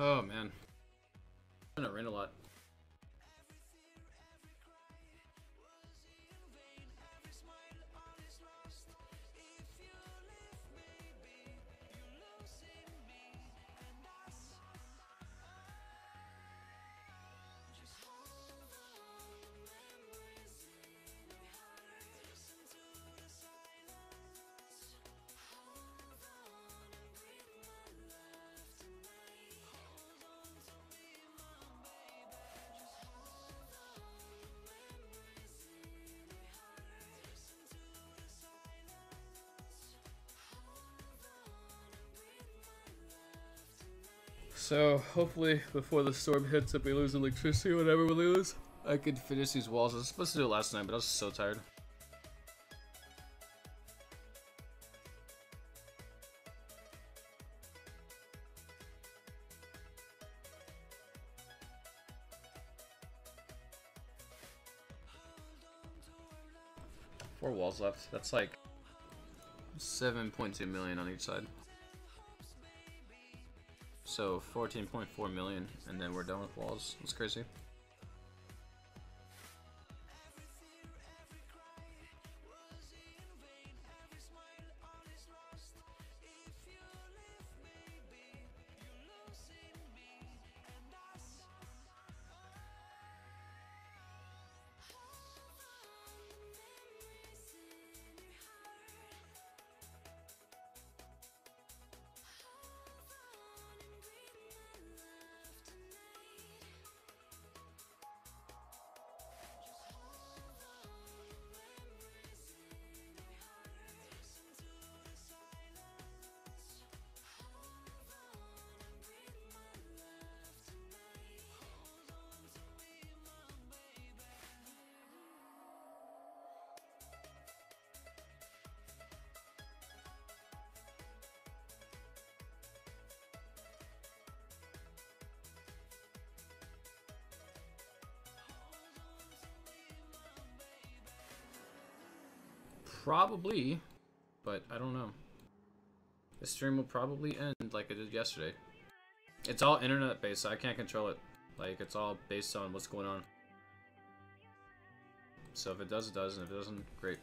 Oh man, it's gonna rain a lot. So hopefully before the storm hits, if we lose electricity, whatever we lose, I could finish these walls. I was supposed to do it last night, but I was so tired. Four walls left. That's like 7.2 million on each side. So 14.4 million, and then we're done with walls. That's crazy. Probably, but I don't know. The stream will probably end like it did yesterday. It's all internet based, so I can't control it. Like, it's all based on what's going on. So if it does, it does, and if it doesn't, great.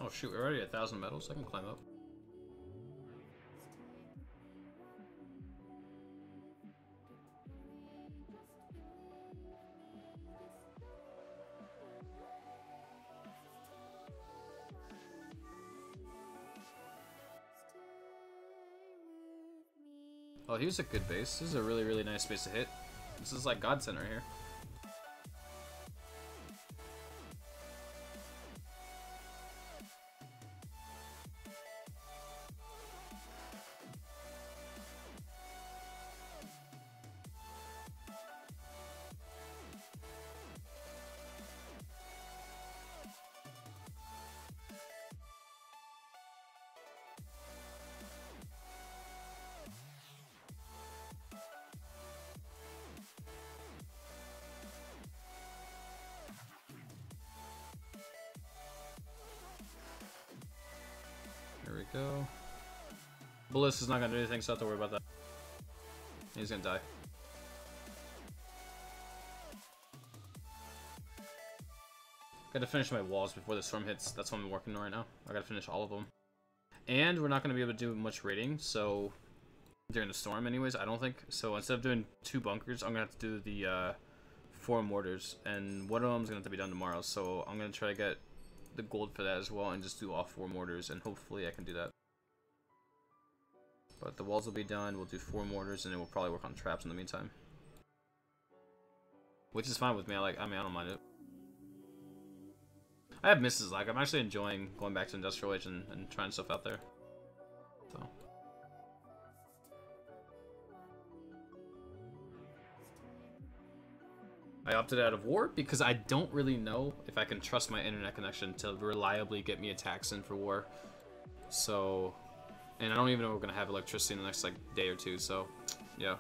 Oh shoot, we're already at 1,000 medals. I can climb up. Oh, here's a good base. This is a really, really nice base to hit. This is like godsend right here. There we go. Ballista's not gonna do anything, so I don't have to worry about that. He's gonna die. Gotta finish my walls before the storm hits. That's what I'm working on right now. I gotta finish all of them. And we're not gonna be able to do much raiding, so during the storm anyways, I don't think. So instead of doing 2 bunkers, I'm gonna have to do the 4 mortars, and one of them's gonna have to be done tomorrow, so I'm gonna try to get the gold for that as well and just do all 4 mortars, and hopefully I can do that. But the walls will be done, we'll do 4 mortars, and then we'll probably work on traps in the meantime. Which is fine with me, I don't mind it. I have misses, like, I'm actually enjoying going back to Industrial Age and trying stuff out there. So. I opted out of war because I don't really know if I can trust my internet connection to reliably get me attacks in for war. So, and I don't even know if we're going to have electricity in the next, like, day or 2, so, yeah.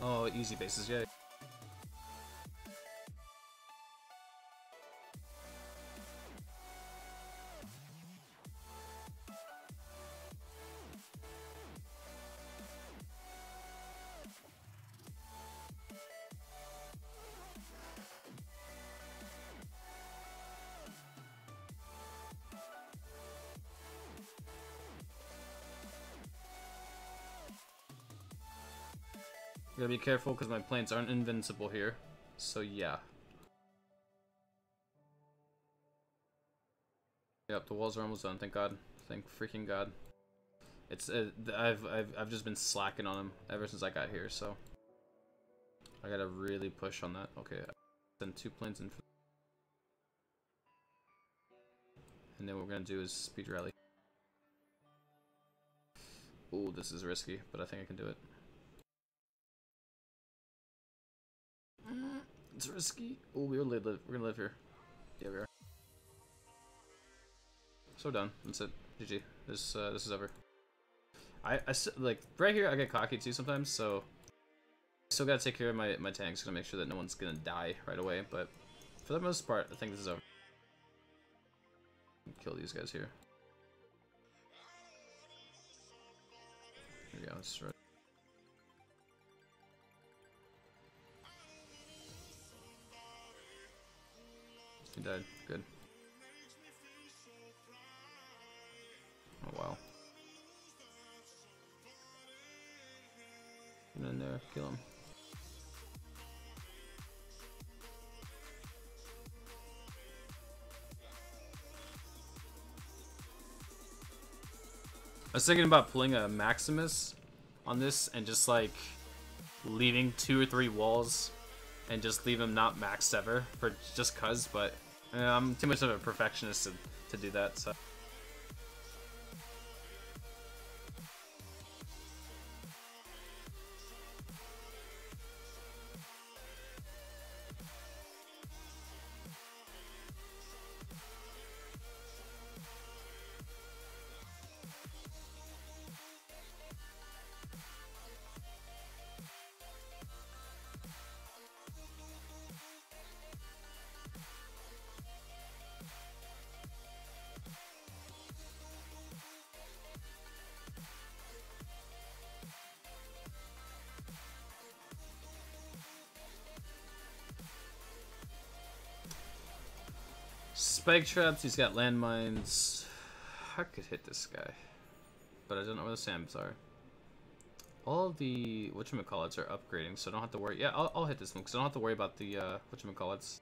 Oh, easy bases, yeah. Gotta be careful because my planes aren't invincible here. So yeah. Yep, the walls are almost done. Thank God. Thank freaking God. It's I've just been slacking on them ever since I got here. So I gotta really push on that. Okay, send 2 planes in. And then what we're gonna do is speed rally. Ooh, this is risky, but I think I can do it. It's risky. Oh, we're gonna live here. Yeah, we are. So done. That's it. GG. This is over. I like right here. I get cocky too sometimes, so I still gotta take care of my tanks to make sure that no one's gonna die right away. But for the most part, I think this is over. Kill these guys here. There we go. Let's right. He died. Good. Oh wow. Get in there. Kill him. I was thinking about pulling a Maximus on this and just like leaving 2 or 3 walls and just leave him not maxed ever for just cuz, but I'm too much of a perfectionist to do that, so. spike traps, he's got landmines. I could hit this guy, but I don't know where the SAMs are. All the whatchamacallits are upgrading, so I don't have to worry. Yeah, I'll hit this one, because I don't have to worry about the whatchamacallits.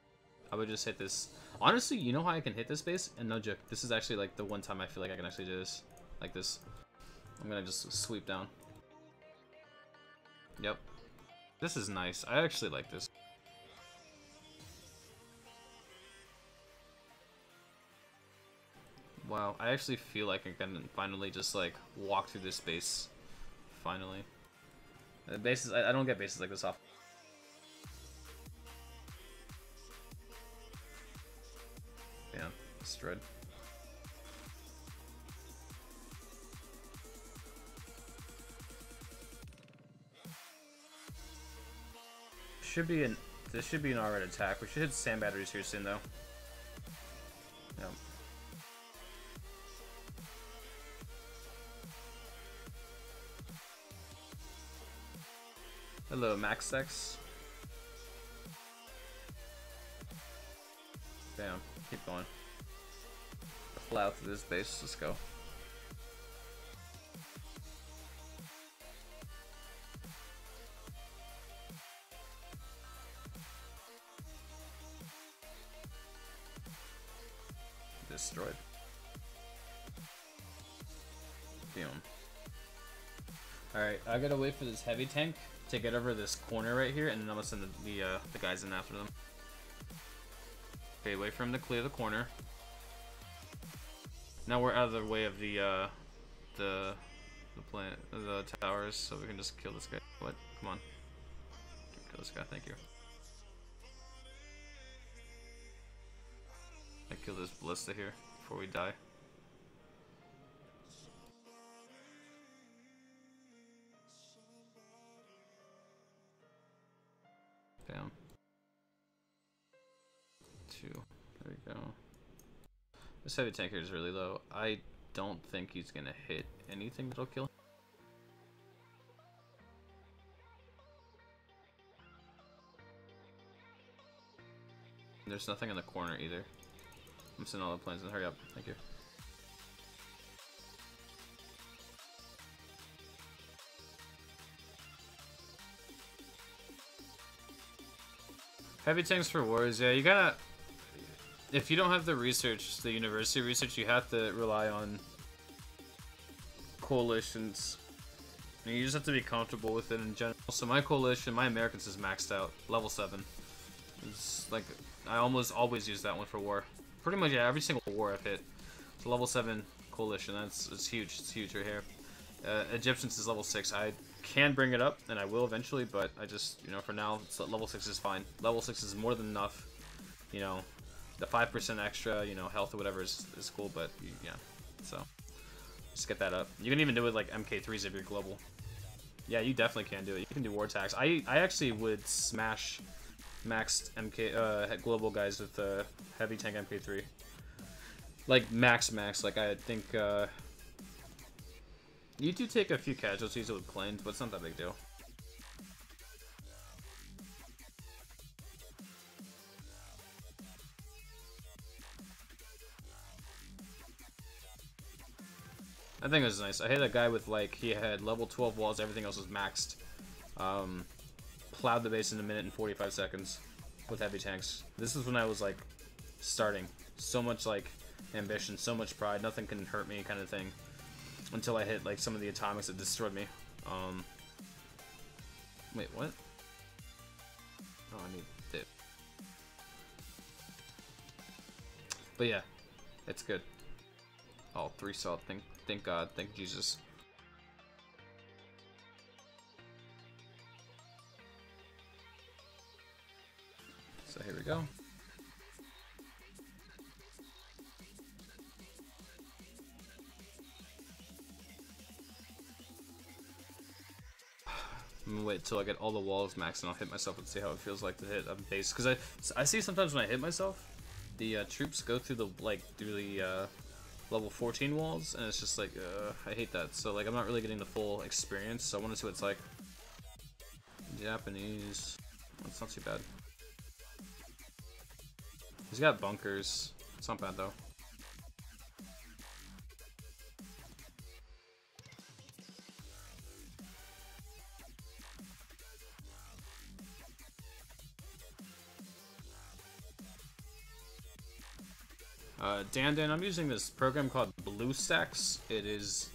I would just hit this. Honestly, you know how I can hit this base? And no joke, this is actually like the one time I feel like I can actually do this. Like this. I'm gonna just sweep down. Yep. This is nice. I actually like this. Wow, I actually feel like I can finally just like walk through this base. Finally. Bases, I don't get bases like this off. Yeah, destroyed. This should be an alright attack. We should hit sand batteries here soon though. Yep. Hello, Max X. Bam. Keep going. Plow through this base. Let's go. Destroyed. Boom. Alright, I gotta wait for this heavy tank to get over this corner right here, and then I'm gonna send the guys in after them. Okay, wait for him to clear the corner. Now we're out of the way of the towers, so we can just kill this guy. What? Come on. Kill this guy, thank you. I kill this ballista here before we die. Bam. 2. There we go. This heavy tanker is really low. I don't think he's gonna hit anything that'll kill him. There's nothing in the corner either. I'm sending all the planes in. Hurry up. Thank you. Heavy tanks for wars. Yeah, you gotta... If you don't have the research, the university research, you have to rely on coalitions. And you just have to be comfortable with it in general. So my coalition, my Americans is maxed out. Level 7. It's like... I almost always use that one for war. Pretty much, yeah, every single war I've hit. It's a level 7 coalition. It's huge. It's huge right here. Egyptians is level 6. I can bring it up, and I will eventually, but I just, you know, for now, level 6 is fine. Level 6 is more than enough. You know, the 5% extra, you know, health or whatever is cool, but, yeah. So, just get that up. You can even do it like MK3s if you're global. Yeah, you definitely can do it. You can do war attacks. I actually would smash maxed MK global guys with heavy tank MK3. Like max. Like I think you do take a few casualties with planes, but it's not that big deal. I think it was nice. I hit a guy with like he had level 12 walls, everything else was maxed. Plowed the base in a minute and 45 seconds with heavy tanks. This is when I was like starting. So much like ambition, so much pride, nothing can hurt me kind of thing. Until I hit like some of the atomics that destroyed me. Wait, what? Oh, I need dip. But yeah, it's good. Oh, 3 salt, thank God, thank Jesus. So here we go. I'm gonna wait till I get all the walls maxed and I'll hit myself and see how it feels like to hit a base. Because I see sometimes when I hit myself, the troops go through the level 14 walls, and it's just like I hate that. So like I'm not really getting the full experience. So I want to see what it's like. Japanese. It's not too bad. He's got bunkers. It's not bad though. Dan, I'm using this program called BlueStacks. It is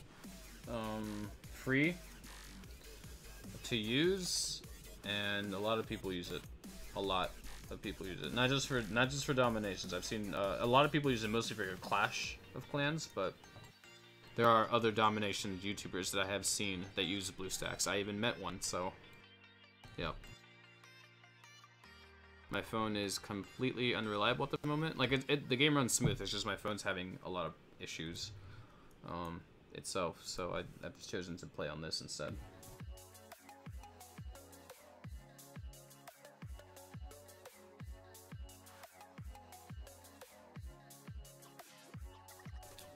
free to use, and a lot of people use it. A lot of people use it. Not just for dominations. I've seen a lot of people use it mostly for your Clash of Clans, but there are other domination YouTubers that I have seen that use BlueStacks. I even met one, so yeah. My phone is completely unreliable at the moment. Like, the game runs smooth. It's just my phone's having a lot of issues itself. So I've chosen to play on this instead.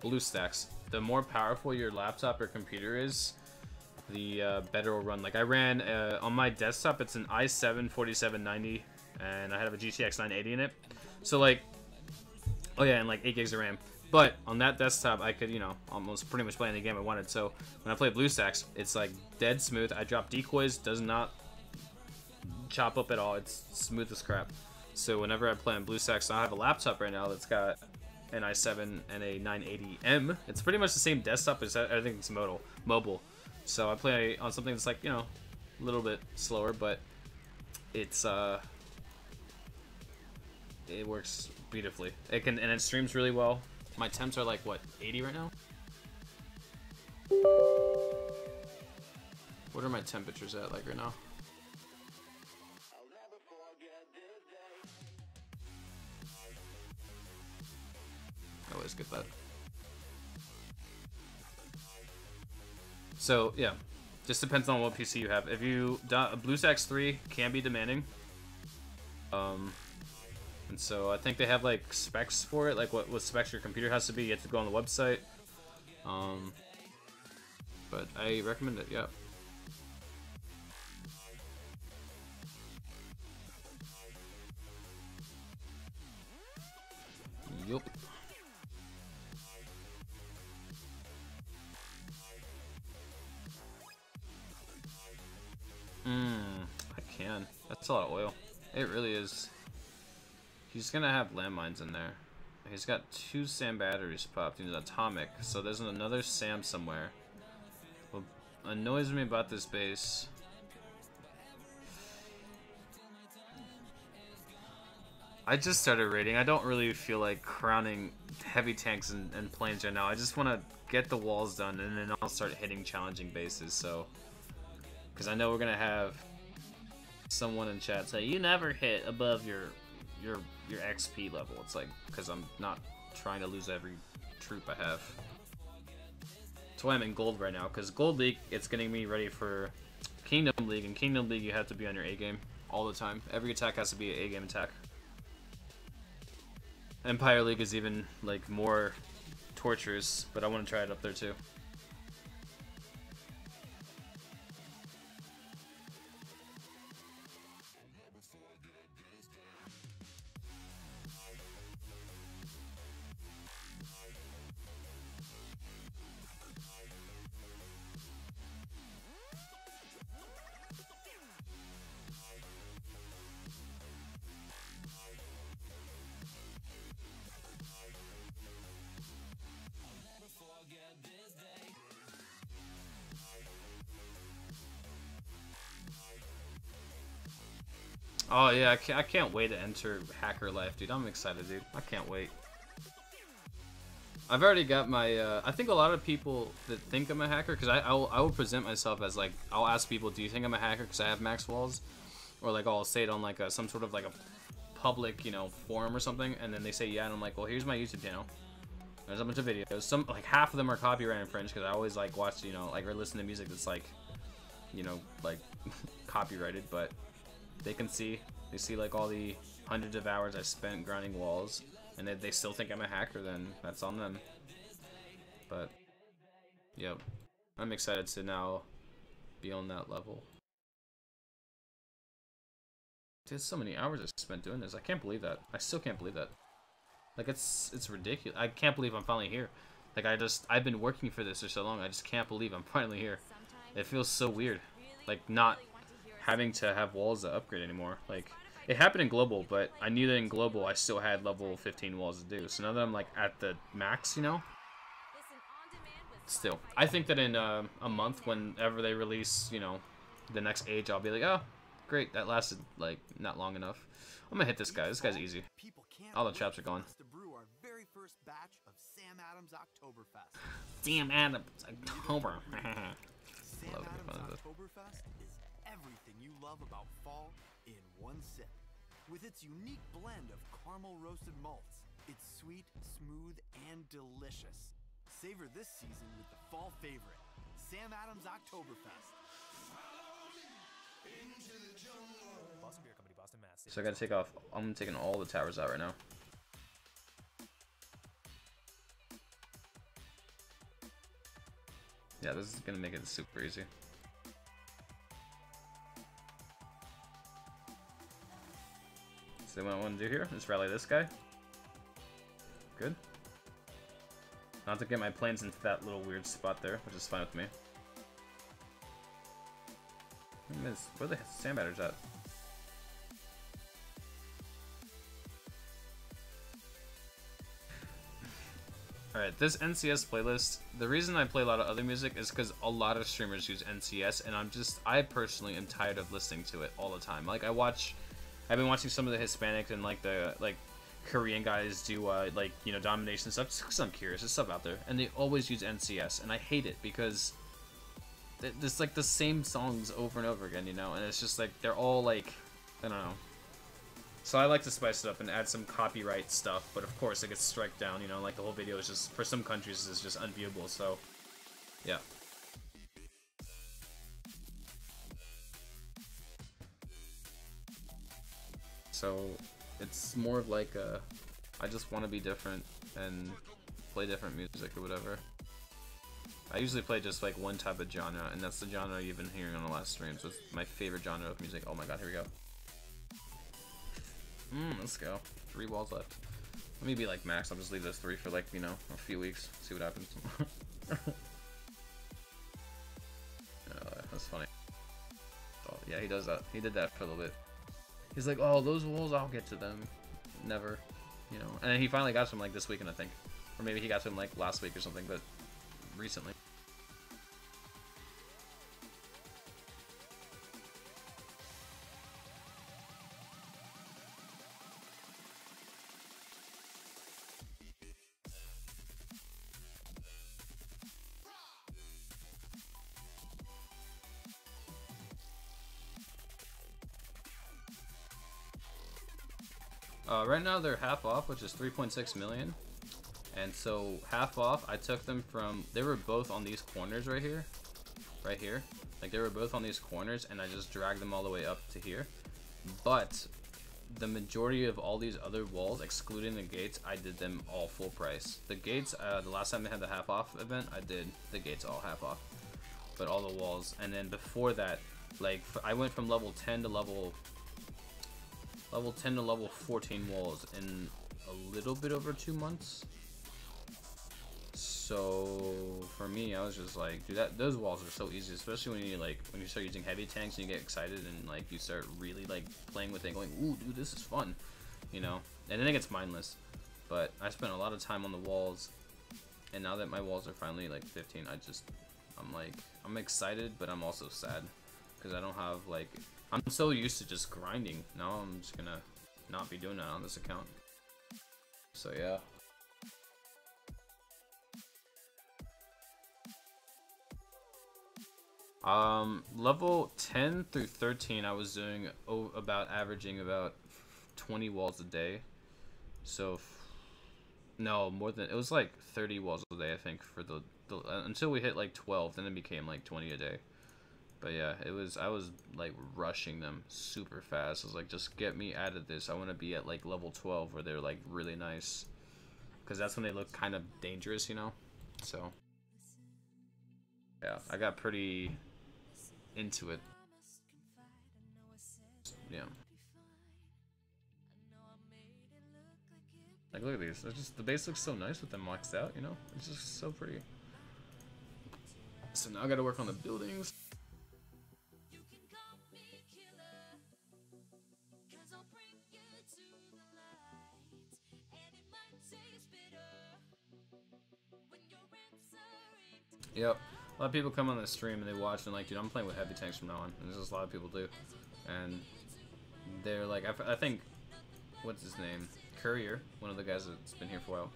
BlueStacks. The more powerful your laptop or computer is, the better it'll run. Like, I ran on my desktop. It's an i7 4790. And I have a GTX 980 in it. So, like, oh yeah, and like 8 gigs of RAM. But on that desktop, I could, you know, almost pretty much play any game I wanted. So when I play BlueStacks, it's like dead smooth. I drop decoys, does not chop up at all. It's smooth as crap. So whenever I play on BlueStacks, I have a laptop right now that's got an i7 and a 980M. It's pretty much the same desktop as everything's mobile. So I play on something that's like, you know, a little bit slower, but it's it works beautifully. And it streams really well. My temps are like, what, 80 right now? What are my temperatures at like right now? I always get that. So yeah, just depends on what PC you have. If you BlueStacks 3 can be demanding. And so I think they have like specs for it, like what specs your computer has to be. You have to go on the website. But I recommend it, yeah. Yup. I can. That's a lot of oil. It really is. He's gonna have landmines in there. He's got 2 SAM batteries popped. He's atomic, so there's another SAM somewhere. What annoys me about this base, I just started raiding. I don't really feel like crowning heavy tanks and planes right now. I just want to get the walls done, and then I'll start hitting challenging bases. So, because I know we're gonna have someone in chat say you never hit above your XP level. It's like, because I'm not trying to lose every troop I have. That's why I'm in gold right now, because gold league, it's getting me ready for Kingdom League. In Kingdom League, you have to be on your A game all the time. Every attack has to be an A game attack. Empire League is even like more torturous, but I want to try it up there too. Oh yeah, I can't wait to enter Hacker Life, dude. I'm excited, dude. I can't wait. I've already got my, I think a lot of people that think I'm a hacker, because I will present myself as like, I'll ask people, do you think I'm a hacker because I have max walls? Or like I'll say it on like some sort of like a public, you know, forum or something, and then they say yeah, and I'm like, well, here's my YouTube channel. There's a bunch of videos. Some, like half of them are copyright infringed, because I always like watch, you know, like or listen to music that's like, you know, like copyrighted, but they can see, they see like all the hundreds of hours I spent grinding walls, and if they still think I'm a hacker, then that's on them. But, yep, I'm excited to now be on that level. There's so many hours I spent doing this. I can't believe that. I still can't believe that. Like it's ridiculous. I can't believe I'm finally here. Like I've been working for this for so long. I just can't believe I'm finally here. It feels so weird. Like not having to have walls to upgrade anymore. Like it happened in global, but I knew that in global I still had level 15 walls to do. So now that I'm like at the max, you know. Still, I think that in a month, whenever they release, you know, the next age, I'll be like, oh, great, that lasted like not long enough. I'm gonna hit this guy. This guy's easy. All the traps are gone. Sam Adams October. Sam Adams Oktoberfest is everything you love about fall in one sip. With its unique blend of caramel roasted malts, it's sweet, smooth, and delicious. Savor this season with the fall favorite, Sam Adams Oktoberfest. Boston Beer Company, Boston, Mass. So I gotta take off. I'm taking all the towers out right now. Yeah, this is gonna make it super easy. So what I want to do here is rally this guy. Good. Not to get my planes into that little weird spot there, which is fine with me. Where the sandbatters at? Alright, this NCS playlist, the reason I play a lot of other music is because a lot of streamers use NCS, and I personally am tired of listening to it all the time. Like, I've been watching some of the Hispanic and, like, the, Korean guys do, like, you know, domination stuff, just because I'm curious, there's stuff out there, and they always use NCS, and I hate it, because it's, like, the same songs over and over again, you know, and it's just, like, they're all, like, I don't know. So I like to spice it up and add some copyright stuff, but of course it gets striked down, you know, like the whole video is just, for some countries, is just unviewable, so, yeah. So, it's more of like a, I just want to be different and play different music or whatever. I usually play just like one type of genre, and that's the genre you've been hearing on the last streams. It's my favorite genre of music. Oh my god, here we go. Let's go. 3 walls left. Let me be like max. I'll just leave those 3 for like, you know, a few weeks. See what happens. That's funny. Oh, yeah, he does that. He did that for a little bit. He's like, oh, those walls, I'll get to them. Never. You know. And then he finally got to them like this weekend, I think. Or maybe he got to them like last week or something, but recently. Right now they're half off, which is 3.6 million. And so half off, I took them from, they were both on these corners right here. Right here. Like they were both on these corners, and I just dragged them all the way up to here. But the majority of all these other walls, excluding the gates, I did them all full price. The gates, the last time they had the half off event, I did the gates all half off. But all the walls, and then before that, like I went from level 10 to level 10 to level 14 walls in a little bit over 2 months. So for me, I was just like, dude, those walls are so easy, especially when you start using heavy tanks and you get excited and like you start really like playing with it, going, ooh, dude, this is fun, you know. And then it gets mindless. But I spent a lot of time on the walls, and now that my walls are finally like 15, I'm excited, but I'm also sad because I don't have like, I'm so used to just grinding. Now I'm just gonna not be doing that on this account. So yeah. Level 10 through 13, I was doing averaging about 20 walls a day. So no, more than, it was like 30 walls a day, I think, for the until we hit like 12, then it became like 20 a day. But yeah, I was like rushing them super fast. I was like, just get me out of this. I want to be at like level 12 where they're like really nice, because that's when they look kind of dangerous, you know. So yeah, I got pretty into it. Yeah. Like, look at these. They're just, the base looks so nice with them maxed out, you know? It's just so pretty. So now I gotta work on the buildings. Yep. A lot of people come on the stream and they watch and like, dude, I'm playing with heavy tanks from now on. And there's just a lot of people do. And they're like, I think, what's his name? Courier, one of the guys that's been here for a while.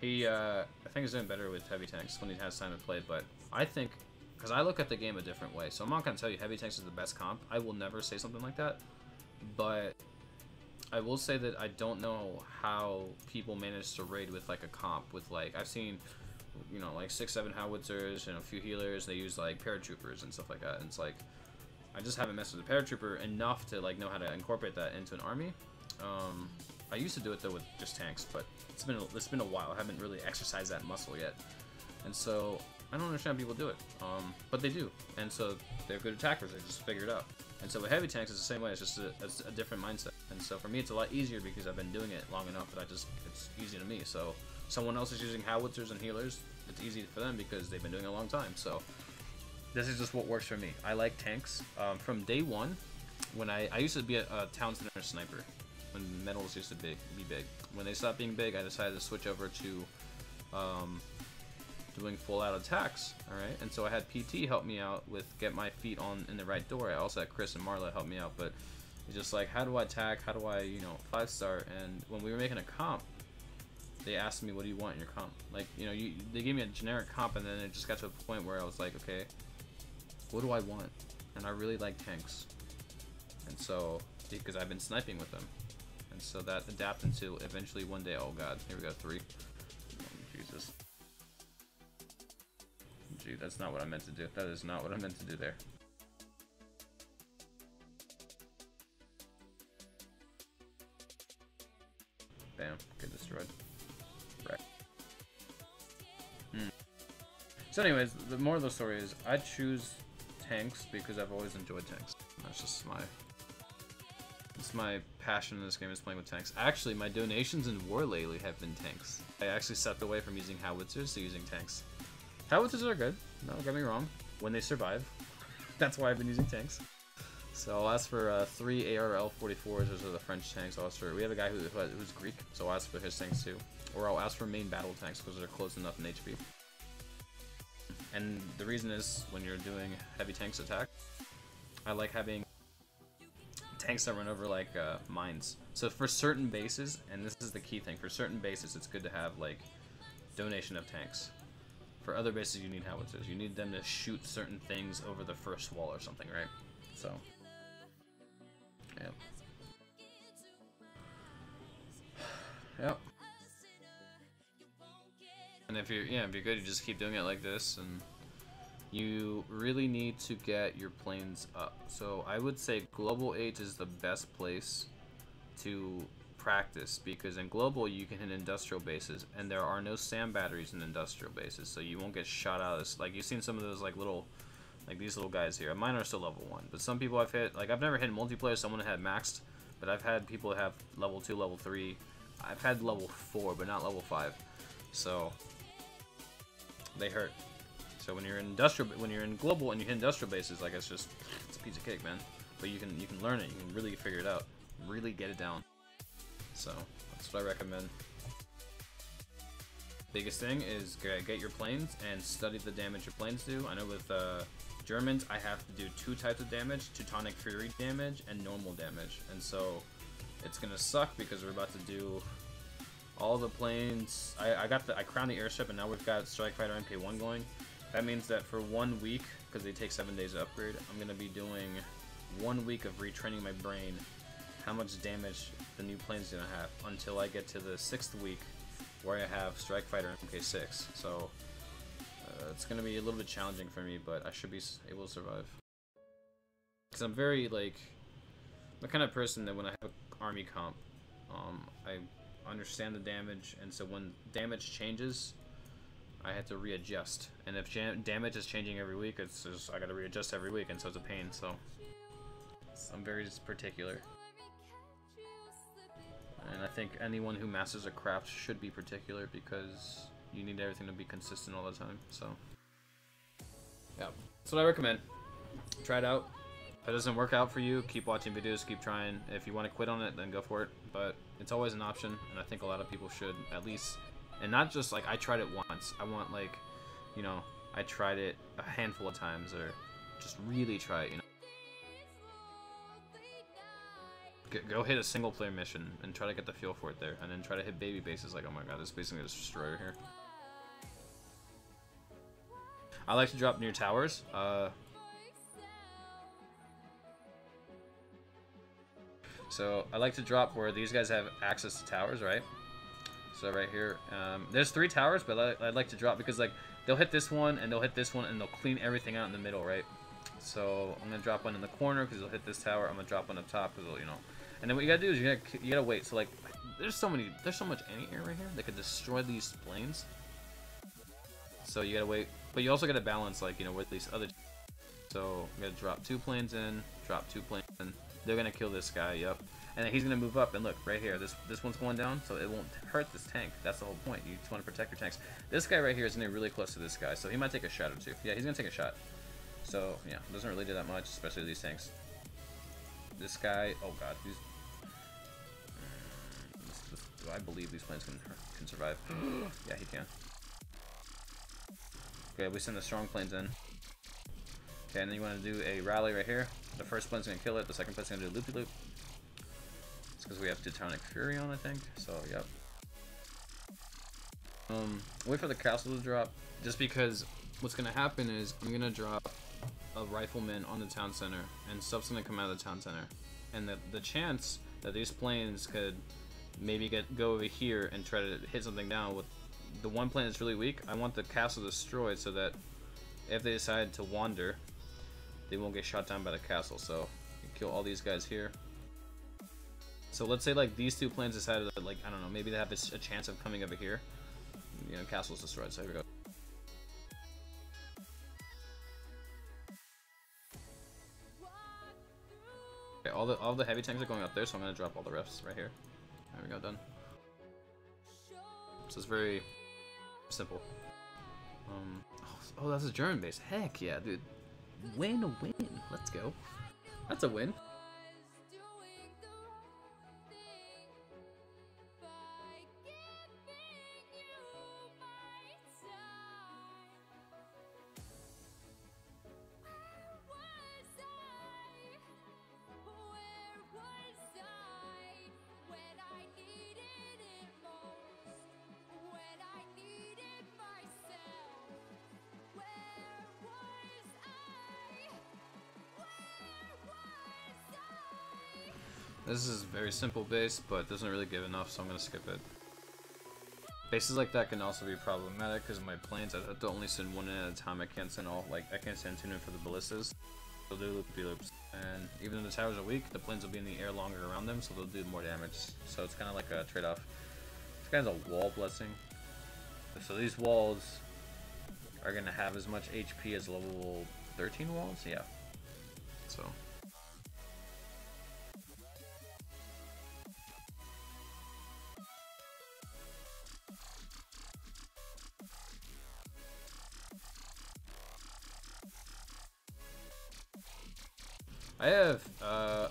He, I think he's doing better with heavy tanks when he has time to play. But I think, because I look at the game a different way. So I'm not going to tell you heavy tanks is the best comp. I will never say something like that. But I will say that I don't know how people manage to raid with like a comp with like, I've seen, you know, like 6-7 howitzers and a few healers. They use like paratroopers and stuff like that. And it's like, I just haven't messed with the paratrooper enough to like know how to incorporate that into an army. I used to do it though with just tanks, but it's been a while. I haven't really exercised that muscle yet, and so I don't understand how people do it. But they do, and so they're good attackers. They just figure it out. And so with heavy tanks, it's the same way. It's just a different mindset. And so for me, it's a lot easier because I've been doing it long enough that it's easy to me. So someone else is using howitzers and healers. It's easy for them because they've been doing it a long time. So this is just what works for me. I like tanks. From day one, when I used to be a town center sniper, when medals used to be big. When they stopped being big, I decided to switch over to doing full-out attacks. All right, and so I had PT help me out with get my feet on in the right door. I also had Chris and Marla help me out, but it's just like, how do I attack? How do I, you know, 5-star? And when we were making a comp, they asked me, what do you want in your comp? Like, you know, they gave me a generic comp, and then it just got to a point where I was like, okay, what do I want? And I really like tanks. And so, because I've been sniping with them. And so that adapted into eventually one day, oh god, here we go, 3. Oh, Jesus. Gee, that's not what I meant to do. That is not what I meant to do there. Bam, get destroyed. Right. So anyways, the moral of the story is I choose tanks because I've always enjoyed tanks. That's just my passion in this game is playing with tanks. Actually, my donations in war lately have been tanks. I actually stepped away from using howitzers to using tanks. Howitzers are good, don't get me wrong, when they survive. That's why I've been using tanks. So I'll ask for 3 ARL-44s, those are the French tanks. I'll ask for, we have a guy who's Greek, so I'll ask for his tanks too. Or I'll ask for main battle tanks because they're close enough in HP. And the reason is, when you're doing heavy tanks attack, I like having tanks that run over like mines. So for certain bases, and this is the key thing, for certain bases it's good to have like donation of tanks. For other bases you need howitzers. You need them to shoot certain things over the first wall or something, right? So, yep. Yep. And if you're good, you just keep doing it like this, and you really need to get your planes up. So I would say Global 8 is the best place to practice, because in Global you can hit industrial bases, and there are no SAM batteries in industrial bases, so you won't get shot out of this. Like, you've seen some of those like little, like these little guys here. Mine are still level 1, but some people I've hit, like I've never hit multiplayer, someone had maxed, but I've had people have level 2, level 3. I've had level 4, but not level 5. So they hurt. So when you're in Global and you hit industrial bases, like it's a piece of cake, man. But you can learn it. You can really figure it out. Really get it down. So that's what I recommend. Biggest thing is get your planes and study the damage your planes do. I know with Germans, I have to do 2 types of damage: Teutonic Fury damage and normal damage. And so it's gonna suck because we're about to do all the planes. I crowned the airship, and now we've got Strike Fighter MK1 going. That means that for 1 week, because they take 7 days to upgrade, I'm gonna be doing 1 week of retraining my brain how much damage the new plane's gonna have until I get to the 6th week where I have Strike Fighter MK6. So it's gonna be a little bit challenging for me, but I should be able to survive. Because I'm very like the kind of person that when I have an army comp, I understand the damage, and so when damage changes, I have to readjust. And if damage is changing every week, it's just I gotta readjust every week, and so it's a pain. So I'm very particular. And I think anyone who masters a craft should be particular because you need everything to be consistent all the time. So, yeah, that's what I recommend. Try it out. If it doesn't work out for you, keep watching videos, keep trying. If you want to quit on it, then go for it. But it's always an option, and I think a lot of people should at least, and not just like I tried it once. I want like, you know, I tried it a handful of times, or just really try it, you know. Go hit a single player mission and try to get the feel for it there, and then try to hit baby bases like, oh my god, this base is gonna destroy here. I like to drop near towers. So I like to drop where these guys have access to towers, right? So right here, there's 3 towers, but I'd like to drop because like they'll hit this one and they'll hit this one and they'll clean everything out in the middle, right? So I'm gonna drop one in the corner because they'll hit this tower. I'm gonna drop one up top because you know. And then what you gotta do is you gotta wait. So like, there's so much anti-air right here that could destroy these planes. So you gotta wait, but you also gotta balance like, you know, with these other. So you gotta drop 2 planes in, drop 2 planes in. They're gonna kill this guy. Yep. And then he's gonna move up and look right here. This one's going down, so it won't hurt this tank. That's the whole point. You just want to protect your tanks. This guy right here is gonna be really close to this guy, so he might take a shot or 2. Yeah, he's gonna take a shot. So yeah, doesn't really do that much, especially these tanks. This guy, oh god, he's. Do I believe these planes can survive? Yeah, he can. Okay, we send the strong planes in. Okay, and then you want to do a rally right here. The first plane's gonna kill it. The second plane's gonna do a loopy-loop. It's because we have Teutonic Fury on, I think. So, yep. Wait for the castle to drop. Just because what's gonna happen is I'm gonna drop a rifleman on the town center, and stuff's gonna come out of the town center. And the chance that these planes could maybe go over here and try to hit something down with the one plane that's really weak, I want the castle destroyed so that if they decide to wander, they won't get shot down by the castle. So you kill all these guys here. So let's say like these 2 planes decided that, like, I don't know, maybe they have a chance of coming over here. You know, castle's destroyed. So here we go. Okay, all the heavy tanks are going up there, so I'm gonna drop all the refs right here. There we go, done. So it's very simple. Oh, that's a German base. Heck yeah, dude. Win. Let's go. That's a win. This is a very simple base, but doesn't really give enough, so I'm gonna skip it. Bases like that can also be problematic because my planes, I have to only send one in at a time. I can't send all, like, I can't send 2 in for the ballistas. They'll do loopy-loops. And even though the towers are weak, the planes will be in the air longer around them, so they'll do more damage. So it's kind of like a trade-off. This guy's a wall blessing. So these walls are gonna have as much HP as level 13 walls? Yeah. So.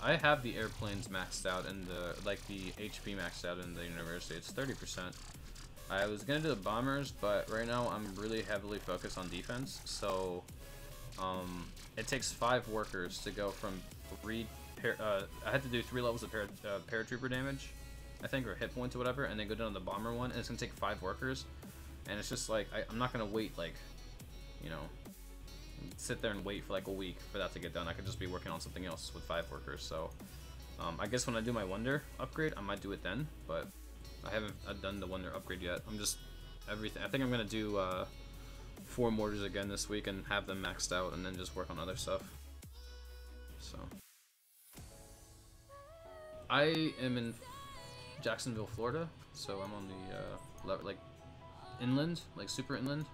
I have the airplanes maxed out and the HP maxed out in the university. It's 30%. I was gonna do the bombers, but right now I'm really heavily focused on defense. So, it takes 5 workers to go from 3. I had to do 3 levels of paratrooper damage, I think, or hit points or whatever, and then go down to the bomber one. And it's gonna take 5 workers, and it's just like I'm not gonna wait like, you know, sit there and wait for like a week for that to get done. I could just be working on something else with 5 workers. So I guess when I do my wonder upgrade, I might do it then, but I haven't done the wonder upgrade yet. I'm just everything. I think I'm gonna do 4 mortars again this week and have them maxed out, and then just work on other stuff. So I am in Jacksonville, Florida, so I'm on the like inland, like super inland.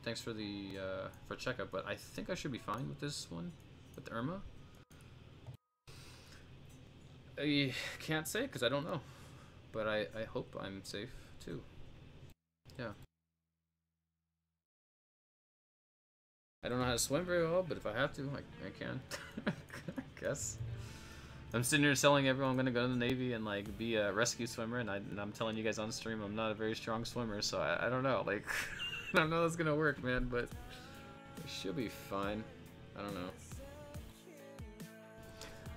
Thanks for the for checkup, but I think I should be fine with this one, with Irma. I can't say because I don't know. But I hope I'm safe too. Yeah. I don't know how to swim very well, but if I have to, I can. I guess. I'm sitting here telling everyone I'm gonna go to the Navy and like be a rescue swimmer, and I'm telling you guys on stream I'm not a very strong swimmer, so I don't know. Like, I don't know how that's gonna work, man, but it should be fine. I don't know.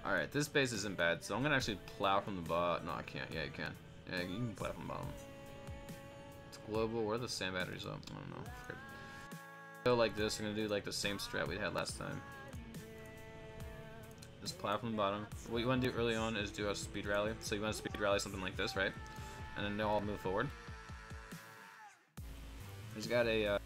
Alright, this base isn't bad, so I'm gonna actually plow from the bottom. No, I can't. Yeah, you can. Yeah, you can plow from the bottom. It's global. Where are the sand batteries up? I don't know. Go like this. I'm gonna do like the same strat we had last time. Just plow from the bottom. What you want to do early on is do a speed rally. So you want to speed rally something like this, right? And then they'll all move forward. He's got a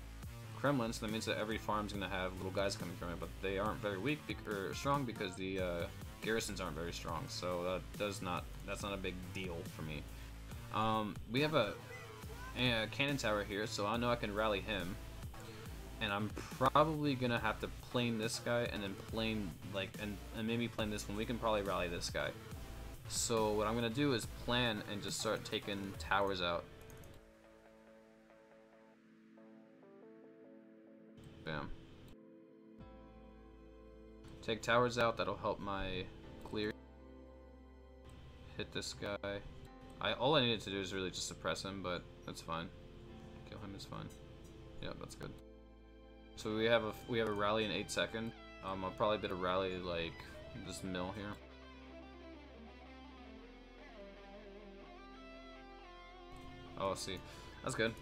Kremlin, so that means that every farm's gonna have little guys coming from it, but they aren't very weak or strong because the garrisons aren't very strong. So that's not a big deal for me. We have a cannon tower here, so I know I can rally him. And I'm probably gonna have to plane this guy and then plane like and maybe plane this one. We can probably rally this guy. So what I'm gonna do is plan and just start taking towers out. Bam. Take towers out, that'll help my clear. Hit this guy. All I needed to do is really just suppress him, but that's fine. Kill him is fine. Yeah, that's good. So we have a rally in 8 seconds. I'll probably bid a rally like this mill here. Oh, see, that's good.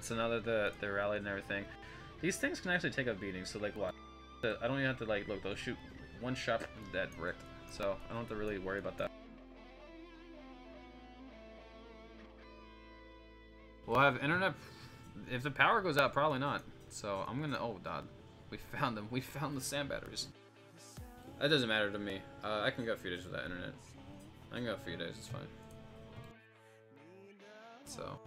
So now that they're rallied and everything, these things can actually take a beating. So like what? I don't even have to like look. They'll shoot one shot dead bricked. So I don't have to really worry about that. We'll have internet. If the power goes out, probably not. So I'm gonna. Oh, God, we found them. We found the sand batteries. That doesn't matter to me. I can go a few days without internet. I can go a few days. It's fine. So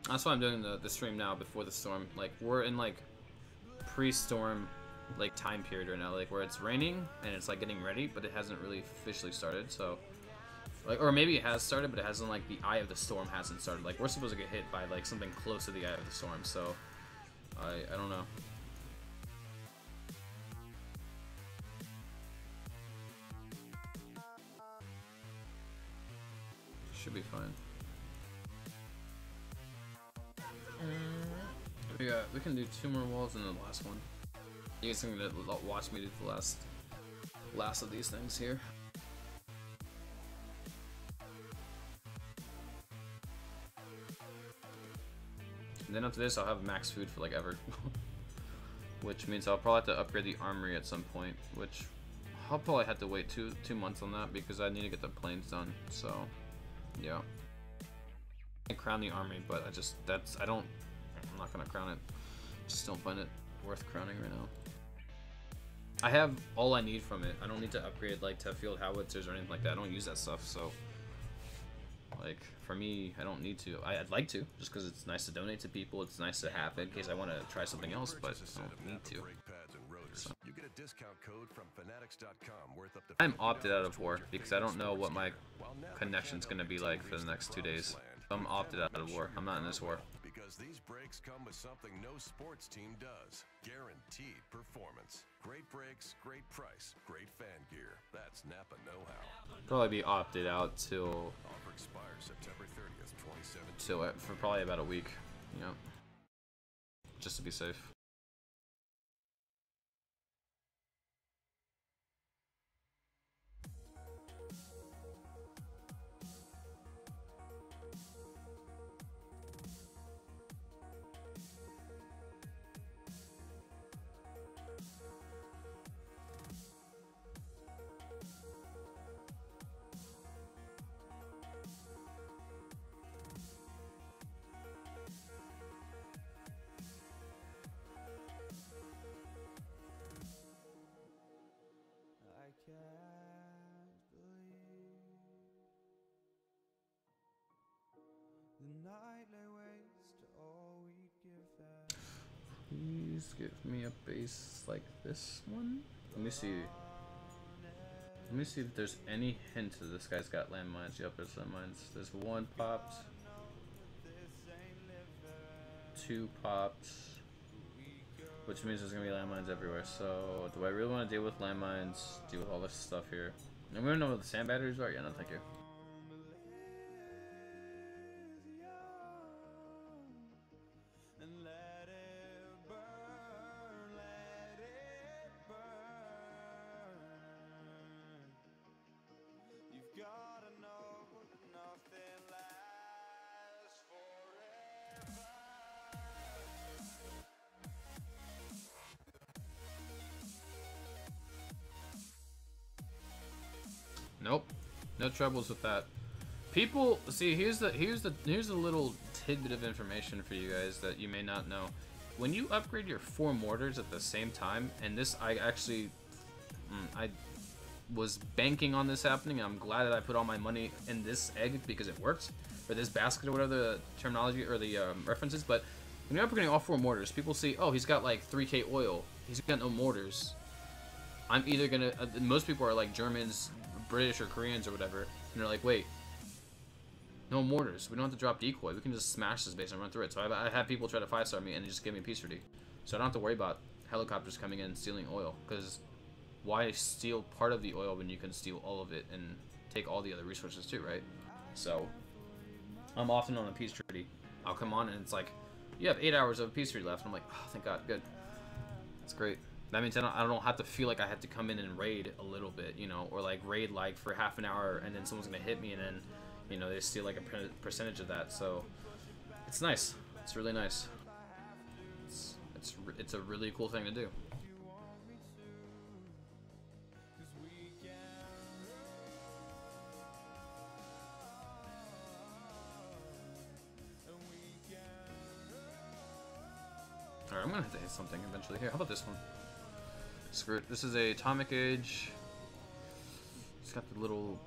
that's why I'm doing the stream now before the storm. Like we're in like pre-storm like time period right now, like where it's raining and it's like getting ready, but it hasn't really officially started. So. Like, or maybe it has started, but it hasn't, like, the eye of the storm hasn't started. Like, we're supposed to get hit by, like, something close to the eye of the storm, so I don't know. Should be fine. We can do 2 more walls and then the last one. You guys can watch me do the last of these things here. And then after this, I'll have max food for like ever. Which means I'll probably have to upgrade the armory at some point, which I'll probably have to wait two months on that because I need to get the planes done. So, yeah. I crown the army, but I'm not gonna crown it. Just don't find it worth crowning right now. I have all I need from it. I don't need to upgrade like to field howitzers or anything like that. I don't use that stuff, so. Like, for me, I don't need to. I'd like to, just because it's nice to donate to people. It's nice to have it in case I want to try something else, but I don't need to. So. I'm opted out of war because I don't know what my connection's going to be like for the next 2 days. So I'm opted out of war. I'm not in this war. Because these brakes come with something no sports team does. Guaranteed performance. Great brakes, great price, great fan gear. That's Napa know-how. Probably be opted out till Offer expires September 30th, 2017. Till for probably about a week. Yeah. Just to be safe. Please give me a base like this one. Let me see. Let me see if there's any hint that this guy's got landmines. Yep, there's landmines. There's one popped. Two popped. Which means there's gonna be landmines everywhere. So, do I really want to deal with landmines? Deal with all this stuff here? And we don't know what the sand batteries are? Yeah, no, thank you. Nope, no troubles with that. People, see, here's the little tidbit of information for you guys that you may not know. When you upgrade your 4 mortars at the same time, and this, I actually, I was banking on this happening, and I'm glad that I put all my money in this egg because it worked, or this basket, or whatever the terminology or the reference is. But when you're upgrading all 4 mortars, people see, oh, he's got like 3k oil, he's got no mortars. I'm either gonna, most people are like Germans, British or Koreans or whatever, and they're like, wait, no mortars, we don't have to drop decoy, we can just smash this base and run through it. So I had people try to 5-star me and they just give me peace treaty, so I don't have to worry about helicopters coming in and stealing oil, because why steal part of the oil when you can steal all of it and take all the other resources too, right? So I'm often on a peace treaty. I'll come on and it's like, you have 8 hours of peace treaty left, and I'm like, oh, thank God, good, that's great. That means I don't have to feel like I have to come in and raid a little bit, you know, or like raid like for half an hour and then someone's gonna hit me and then, you know, they steal like a percentage of that. So it's nice. It's really nice. It's a really cool thing to do. Alright, I'm gonna have to hit something eventually. Here, how about this one? Screw it. This is a atomic age. It's got the little.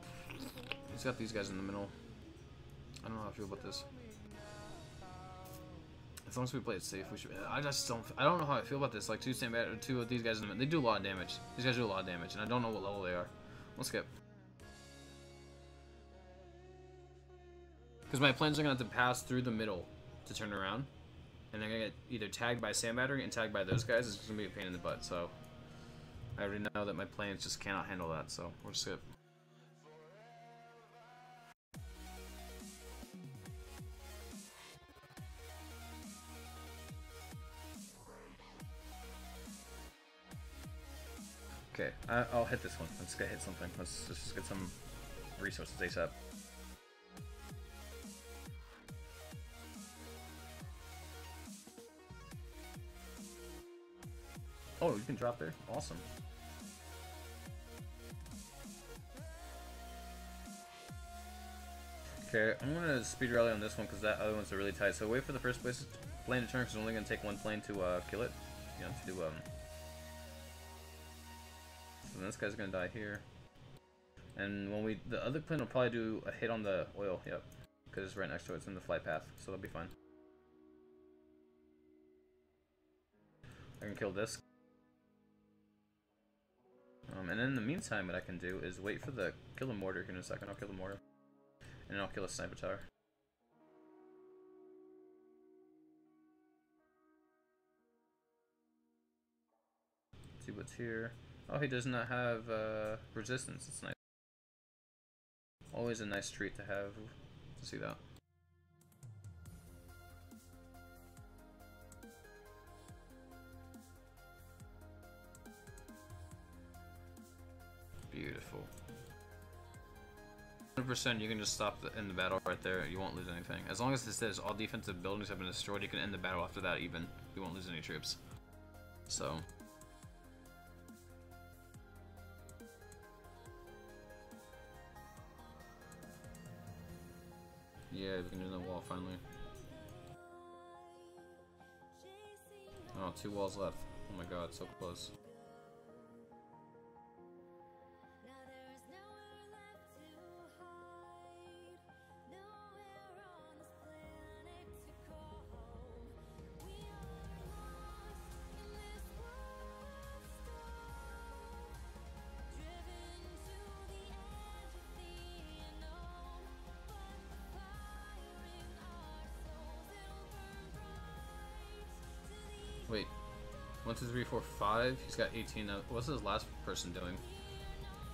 It's got these guys in the middle. I don't know how I feel about this. As long as we play it safe, we should. I just don't. I don't know how I feel about this. Like two of these guys in the middle. They do a lot of damage. These guys do a lot of damage, and I don't know what level they are. We'll skip. Because my plans are gonna have to pass through the middle to turn around, and I'm gonna get either tagged by sand battery and tagged by those guys. It's gonna be a pain in the butt. So. I already know that my planes just cannot handle that, so we'll skip. Okay, I'll hit this one. Let's hit something. Let's just get some resources ASAP. Oh, you can drop there? Awesome. Okay, I'm gonna speed rally on this one because that other one's really tight. So wait for the first place plane to turn because it's only gonna take one plane to kill it. You know, to do So then this guy's gonna die here. And when the other plane will probably do a hit on the oil. Yep, because it's right next to it. It's in the flight path, so that'll be fine. I can kill this. And then in the meantime, what I can do is wait for the kill the mortar here in a second. I'll kill the mortar. And then I'll kill a sniper tower. Let's see what's here. Oh, he does not have resistance. It's nice. Always a nice treat to have to see that. Beautiful. 100% you can just stop in the battle right there. You won't lose anything. As long as it says all defensive buildings have been destroyed, you can end the battle after that even. You won't lose any troops. So. Yeah, we can do the wall finally. Oh, 2 walls left. Oh my god, so close. 1, 2, 3, 4, 5. He's got 18. What's his last person doing?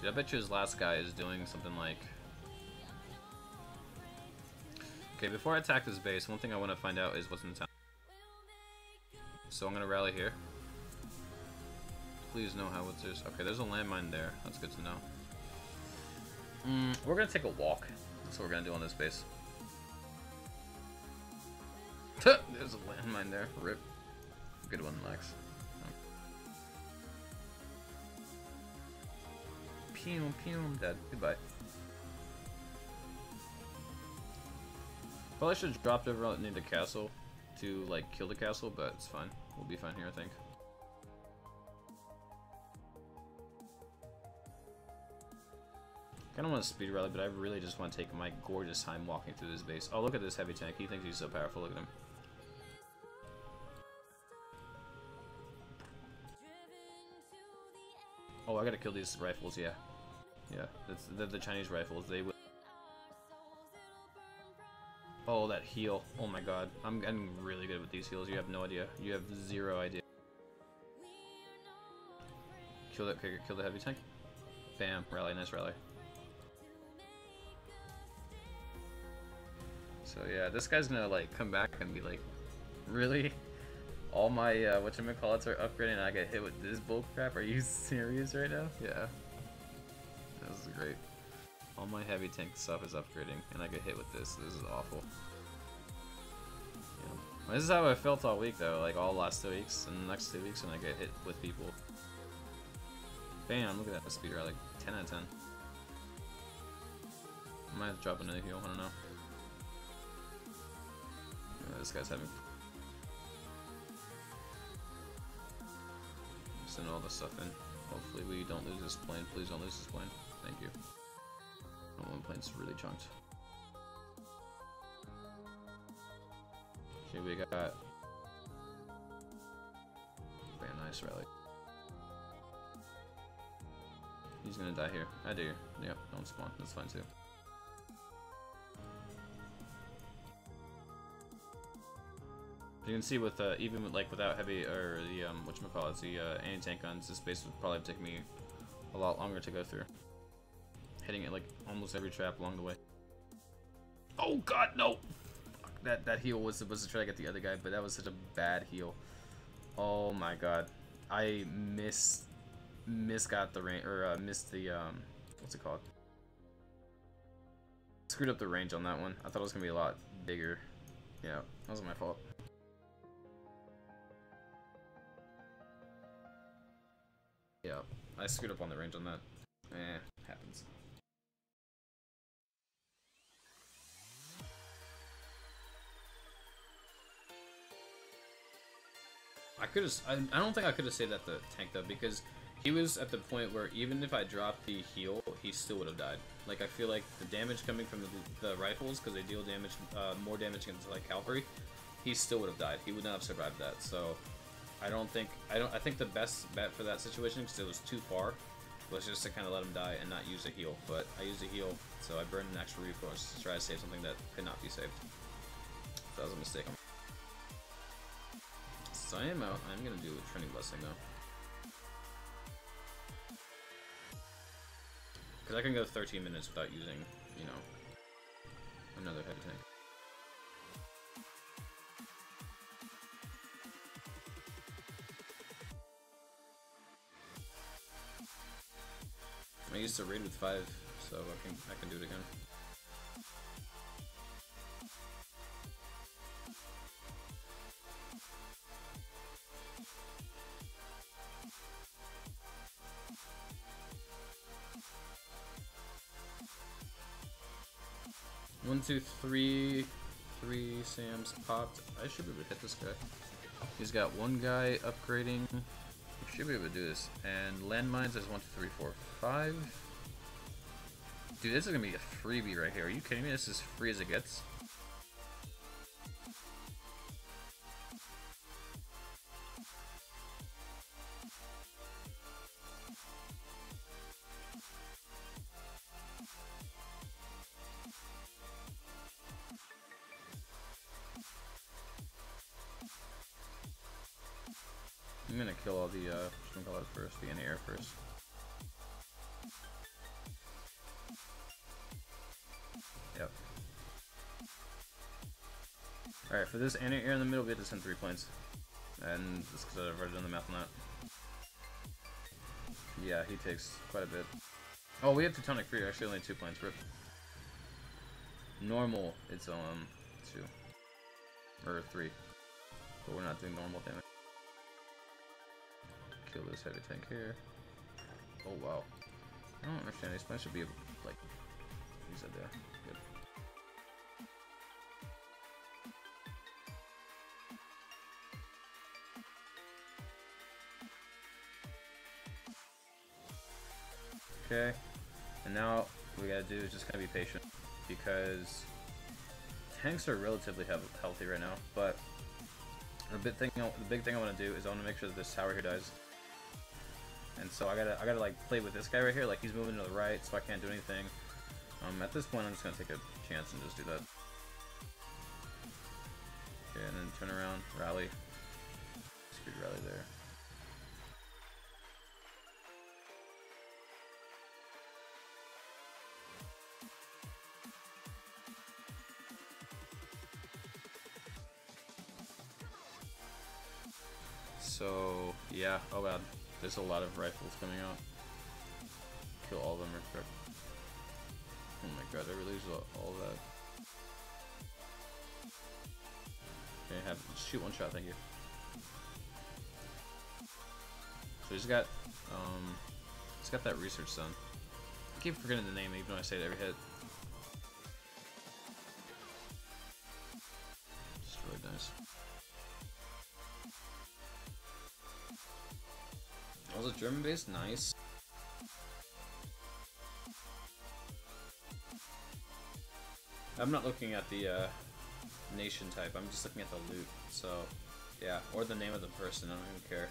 Dude, I bet you his last guy is doing something like... Okay, before I attack this base, one thing I want to find out is what's in town. So I'm going to rally here. Please no howitzers. Okay, there's a landmine there. That's good to know. We're going to take a walk. That's what we're going to do on this base. There's a landmine there. Rip. Good one, Max. Pew, pew, I'm dead. Goodbye. Probably should have dropped over near the castle to, like, kill the castle, but it's fine. We'll be fine here, I think. I don't want to speed rally, but I really just want to take my gorgeous time walking through this base. Oh, look at this heavy tank. He thinks he's so powerful. Look at him. Oh, I gotta kill these rifles, yeah. Yeah, that's the Chinese rifles. They would. Oh, that heal. Oh my god. I'm getting really good with these heals. You have no idea. You have zero idea. Kill that, kill the heavy tank. Bam. Rally. Nice rally. So yeah, this guy's gonna like come back and be like, really? All my whatchamacallits are upgrading and I get hit with this bull crap? Are you serious right now? Yeah. This is great. All my heavy tank stuff is upgrading and I get hit with this. This is awful. Yeah. This is how I felt all week though, like all last 2 weeks and the next 2 weeks when I get hit with people. Bam, look at that speed rally. 10 out of 10. I might have to drop another heal, I don't know. Yeah, this guy's having... Send all the stuff in. Hopefully we don't lose this plane. Please don't lose this plane. Thank you. Oh, one plane's really chunked. Okay, we got... Very nice rally. He's gonna die here. I do. Yep, don't spawn. That's fine too. You can see with even with, like without heavy or the whatchamacallit, the anti-tank guns, this base would probably take me a lot longer to go through. Hitting it like almost every trap along the way. Oh god, no! Fuck, that heal was supposed to try to get the other guy, but that was such a bad heal. Oh my god, I misgot the range or missed the what's it called? Screwed up the range on that one. I thought it was gonna be a lot bigger. Yeah, that was my fault. Yeah, I screwed up on the range on that. Happens. I don't think I could have saved that the tank though, because he was at the point where even if I dropped the heal, he still would have died. Like I feel like the damage coming from the rifles, because they deal damage, more damage against like cavalry, he still would have died. He would not have survived that. So I think the best bet for that situation, because it was too far, was just to kind of let him die and not use a heal. But I used a heal, so I burned an extra resource to try to save something that could not be saved. That was a mistake. So I am out. I'm gonna do a training blessing though, because I can go 13 minutes without using, you know, another heavy tank. I used to raid with 5, so I can do it again. One, two, three Sams popped. I should be able to hit this guy. He's got one guy upgrading. We should be able to do this. And landmines is 1, 2, 3, 4, 5. Dude, this is gonna be a freebie right here. Are you kidding me? This is free as it gets. I'm gonna kill all the first, the anti-air first. Yep. Alright, for this anti-air in the middle, we have to send 3 planes. And just because I've already done the math on that. Yeah, he takes quite a bit. Oh, we have Teutonic Free, actually only 2 planes. Rip. Normal, it's 2. Or 3. But we're not doing normal damage. Kill this heavy tank here. Oh wow. I don't understand, these planes should be able to, like, use that there. Good. Okay, and now what we gotta do is just kind of be patient, because tanks are relatively healthy right now, but the big thing I want to do is I want to make sure that this tower here dies. And so I gotta like play with this guy right here, like he's moving to the right, so I can't do anything. At this point I'm just gonna take a chance and just do that. Okay, and then turn around, rally. Screwed rally there. So, yeah, oh god, there's a lot of rifles coming out. Kill all of them real quick. Oh my god, I really used all that. Okay, shoot one shot, thank you. So he's got that research done. I keep forgetting the name even though I say it every hit. Just really nice. Also, German base, nice. I'm not looking at the nation type, I'm just looking at the loot, so yeah, or the name of the person, I don't even care.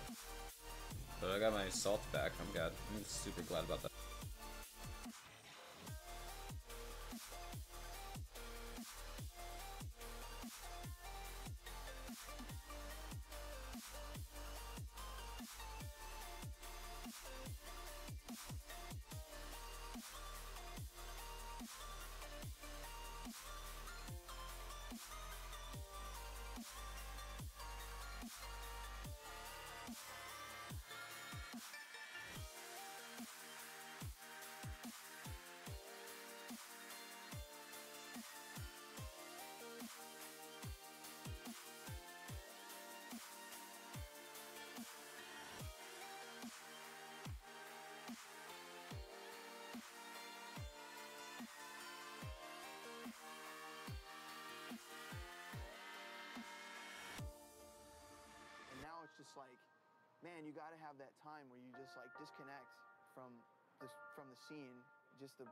But I got my salt back, I'm super glad about that. Just like, man, you got to have that time where you just like disconnect from the scene, just the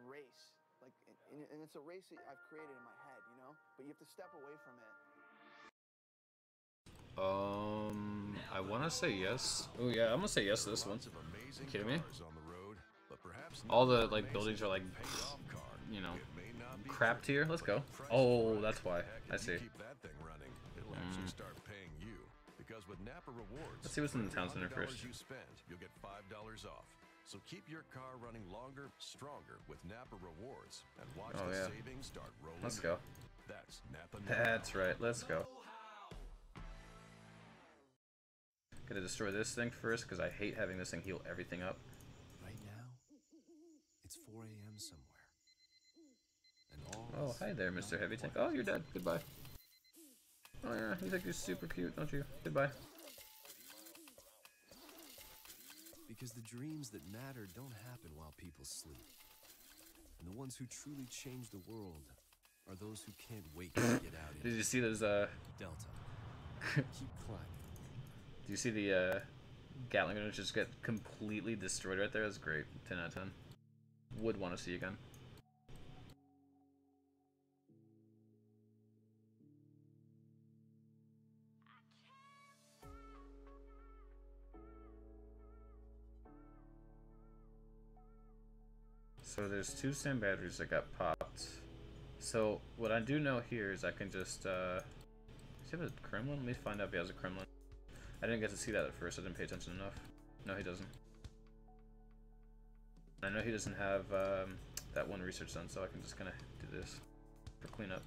race, like, and it's a race that I've created in my head, you know, but you have to step away from it. I want to say yes. Oh yeah, I'm gonna say yes to this one. You kidding me? All the like buildings are like, you know, crap tier. Let's go. Oh, that's why. I see. With Napa Rewards, let's see what's in the town center first. You spend, you'll get $5 off. So keep your car running longer, stronger with Napa Rewards, and watch the savings start rolling. Let's go. That's Napa. That's right. Let's go. Gotta destroy this thing first because I hate having this thing heal everything up. Right now, it's 4 a.m. somewhere. And all oh, hi there, Mr. Heavy Tank. Oh, you're dead. Goodbye. Oh yeah, you think you're super cute, don't you? Goodbye. Because the dreams that matter don't happen while people sleep. And the ones who truly change the world are those who can't wait to get out into Did you see those, Delta. Keep climbing. Do you see the, Gatling gunners just get completely destroyed right there? That's great. 10 out of 10. Would want to see again. So there's 2 sand batteries that got popped. So what I do know here is I can just does he have a Kremlin? Let me find out if he has a Kremlin. I didn't get to see that at first. I didn't pay attention enough. No, he doesn't. I know he doesn't have that one research done, so I can just kind of do this for cleanup.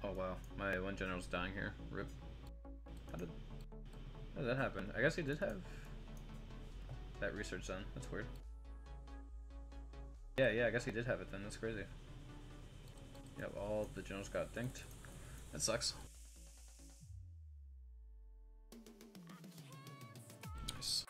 Oh wow, my one general's dying here. Rip. How did that happen? I guess he did have that research done. That's weird. Yeah, I guess he did have it then. That's crazy. Yep, all the generals got dinked. That sucks. Nice.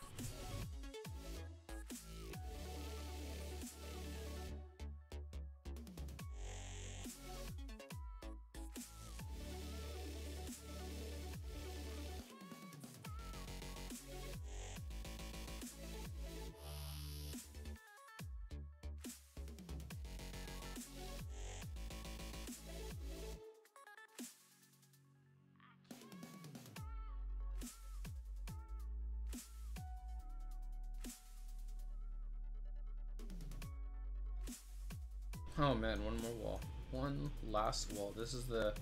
Oh man, one more wall. One last wall. This is the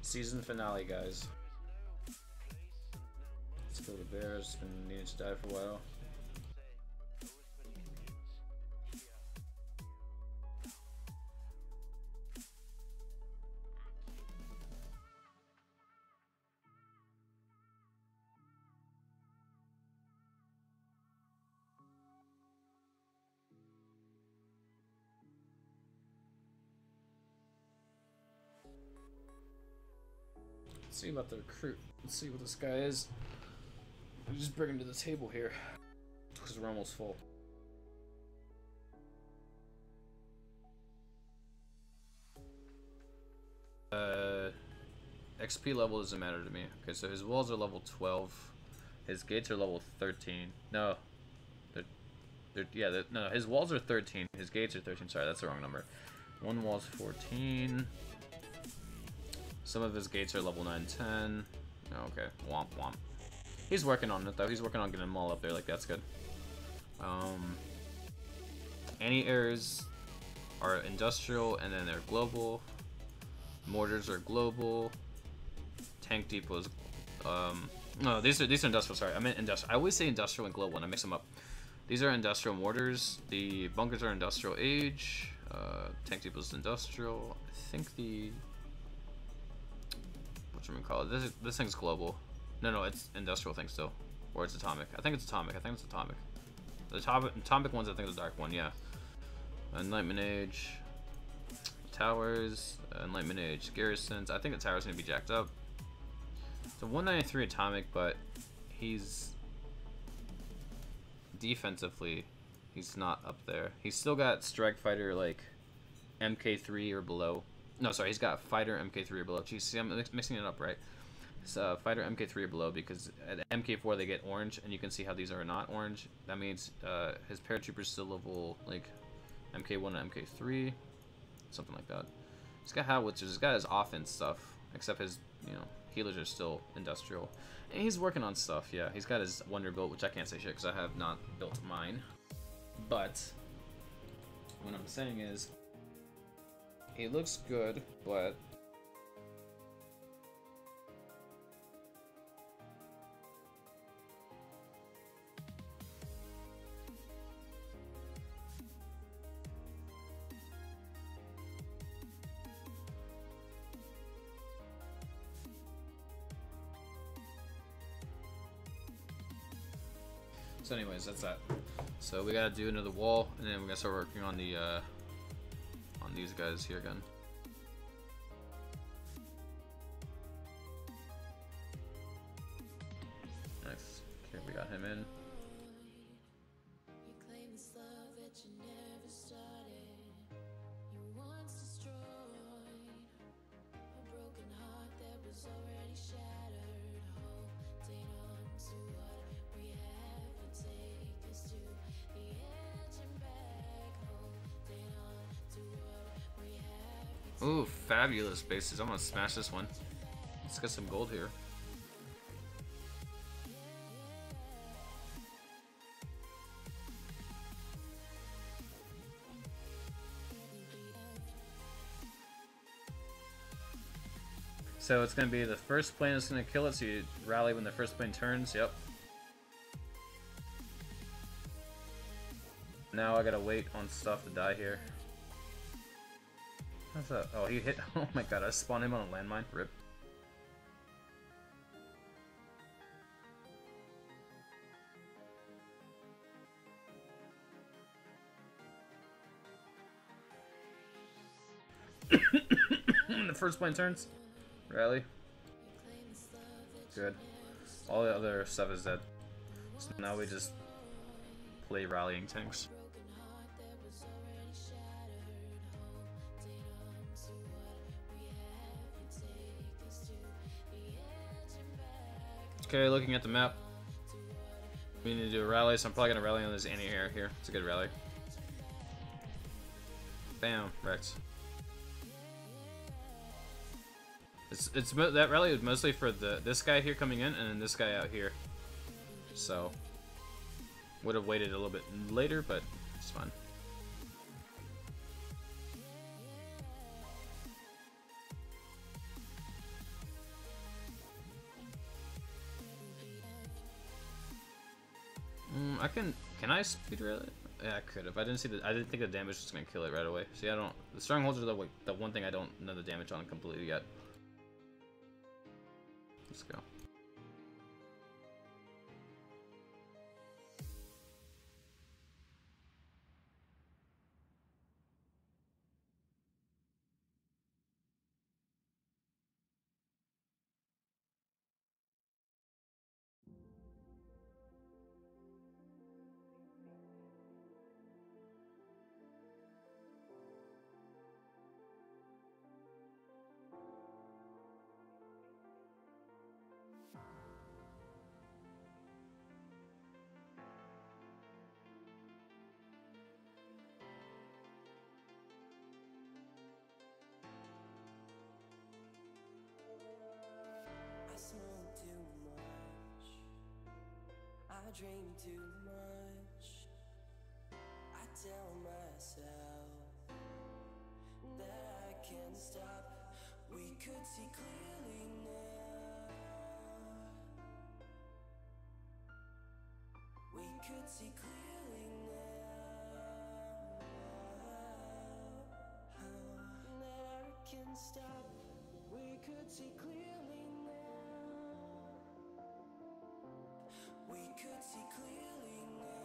season finale, guys. Let's kill the bears. Been needing to die for a while. Let's see about the recruit. Let's see what this guy is. Just bring him to the table here, because we're almost full. XP level doesn't matter to me. Okay, so his walls are level 12. His gates are level 13. No. No, his walls are 13. His gates are 13. Sorry, that's the wrong number. One wall's 14. Some of his gates are level 9, 10. Oh, okay. Womp womp. He's working on it though. He's working on getting them all up there. Like, that's good. Anti-airs are industrial, and then they're global. Mortars are global. Tank depots. No, these are industrial. Sorry, I meant industrial. I always say industrial and global, and I mix them up. These are industrial mortars. The bunkers are industrial age. Tank depots industrial. I think the whatchamacallit, this thing's global. No, it's industrial thing still. Or it's atomic. I think it's atomic. The atomic one's, I think, the dark one, yeah. Enlightenment Age. Towers. Enlightenment Age. Garrisons. I think the tower's gonna be jacked up. So 193 atomic, but he's... defensively, he's not up there. He's still got strike fighter, like, MK3 or below. No, sorry, he's got fighter MK3 or below. Jeez, see, I'm mixing it up, right? It's fighter MK3 or below, because at MK4 they get orange, and you can see how these are not orange. That means his paratroopers still level, like, MK1 and MK3, something like that. He's got howitzers, he's got his offense stuff, except his, healers are still industrial. And he's working on stuff, yeah. He's got his Wonderbolt, which I can't say shit because I have not built mine. But what I'm saying is, he looks good, but so anyways, that's that. So we gotta do another wall, and then we're gonna start working on the on these guys here again. Nice. Okay, we got him in. Ooh, fabulous bases. I'm gonna smash this one. Let's get some gold here. So it's gonna be the first plane is gonna kill it, so you rally when the first plane turns, yep. Now I gotta wait on stuff to die here. What's that? Oh, he hit. Oh my god, I spawned him on a landmine. Rip. The first plane turns. Rally. Good. All the other stuff is dead. So now we just play rallying tanks. Okay, looking at the map. We need to do a rally, so I'm probably gonna rally on this anti-air here. It's a good rally. Bam, wrecked. It's that rally was mostly for this guy here coming in and then this guy out here. So would have waited a little bit later, but it's fine. Can I speed rally? Yeah, I could have. I didn't think the damage was gonna kill it right away. See, I don't. The strongholds are the one thing I don't know the damage on completely yet. Let's go. I dream too much. I tell myself that I can't stop. We could see clearly now. We could see clearly now. That I can stop. We could see clearly now. We could see clearly now.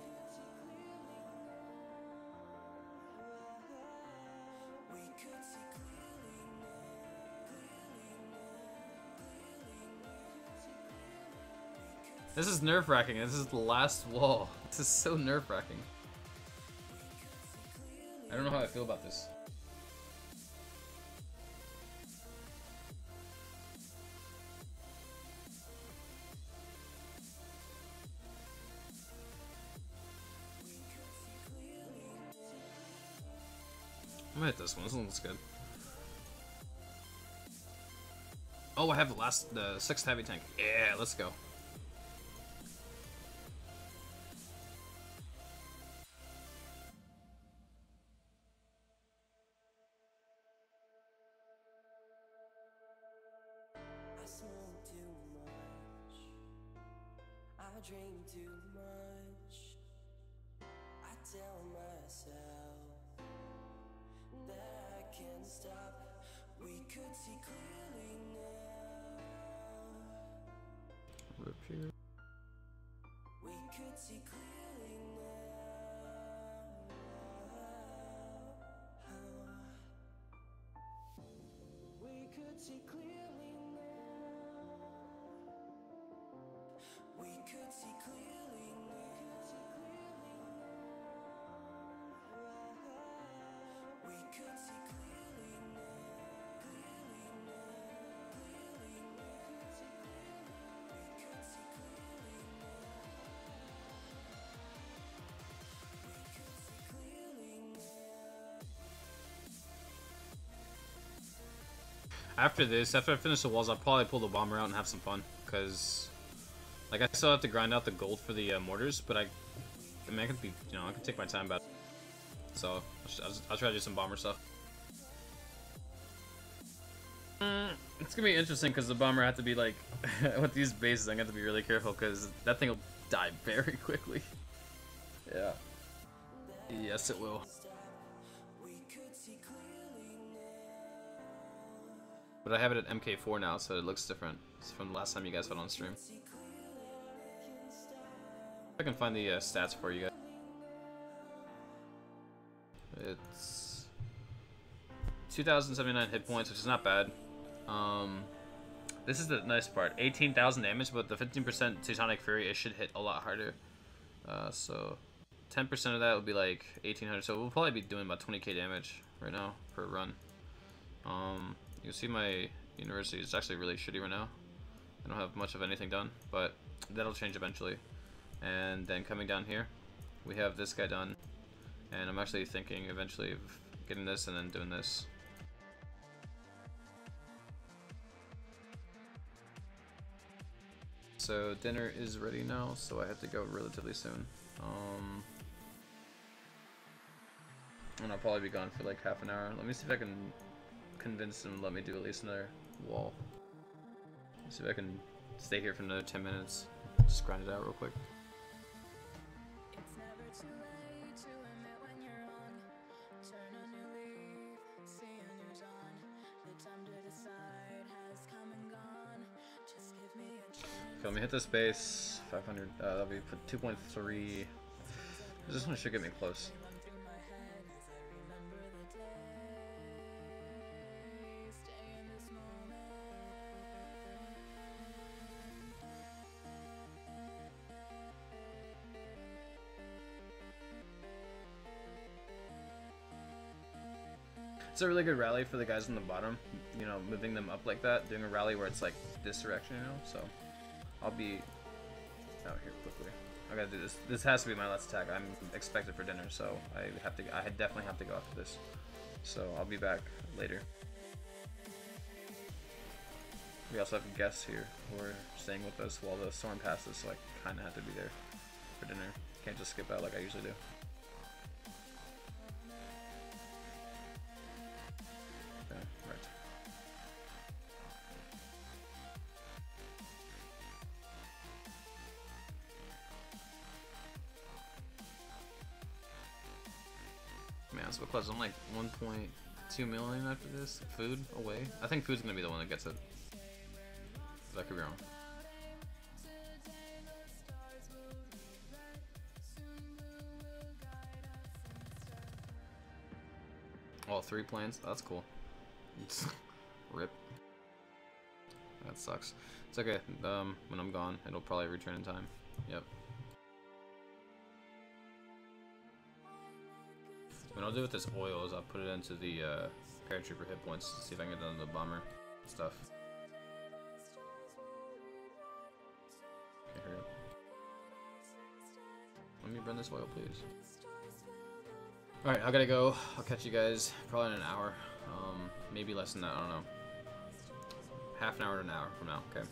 We could see clearly now. This is nerve-wracking. This is the last wall. This is so nerve-wracking. I don't know how I feel about this. I'm gonna hit this one. This one looks good. Oh, I have the 6th heavy tank. Yeah, let's go. I smoke too much. I dream too much. I tell myself that I can't stop. We could see clearly now. Rip here. We could see clearly now. We could see clearly now. We could see clearly now. We could see clearly now. Clearly now. Clearly now. We could see clearly now. We could see clearly now. After this, after I finish the walls, I'll probably pull the bomber out and have some fun. Because, like, I still have to grind out the gold for the mortars, but I mean, I can take my time about it. So, I'll try to do some bomber stuff. It's gonna be interesting because the bomber had to be like, with these bases, I'm gonna have to be really careful because that thing will die very quickly. Yeah. Yes, it will. But I have it at MK4 now, so it looks different. It's from the last time you guys saw it on stream. I can find the stats for you guys. It's 2,079 hit points, which is not bad. This is the nice part. 18,000 damage, but the 15% Teutonic Fury, it should hit a lot harder. So 10% of that would be like 1,800. So we'll probably be doing about 20k damage right now per run. You can see my university is actually really shitty right now. I don't have much of anything done, but that'll change eventually. And then coming down here, we have this guy done. And I'm actually thinking eventually of getting this and then doing this. So dinner is ready now, so I have to go relatively soon. And I'll probably be gone for like half an hour. Let me see if I can convince them to let me do at least another wall. Let's see if I can stay here for another 10 minutes. Just grind it out real quick. It's never too late to admit when you're wrong. Turn a new leaf, see a new dawn. The time to decide has come and gone. Just give me a chance. Okay, let me hit this base. 500. That'll be for 2.3. This one should get me close. It's a really good rally for the guys on the bottom, you know, moving them up like that, doing a rally where it's like this direction, you know, so I'll be out here quickly. I gotta do this. This has to be my last attack. I'm expected for dinner, so I definitely have to go after this. So I'll be back later. We also have guests here who are staying with us while the storm passes, so I kinda have to be there for dinner. Can't just skip out like I usually do. Right. Man, so close. I'm like 1.2 million after this. Food away. I think food's gonna be the one that gets it. But I could be wrong. All 3 planes. That's cool. Rip. That sucks. It's okay. When I'm gone, it'll probably return in time. Yep. What I'll do with this oil is I'll put it into the paratrooper hit points to see if I can get done the bomber stuff. Okay, hurry up. Let me burn this oil, please. Alright, I gotta go. I'll catch you guys probably in an hour. Maybe less than that, I don't know. Half an hour to an hour from now, okay?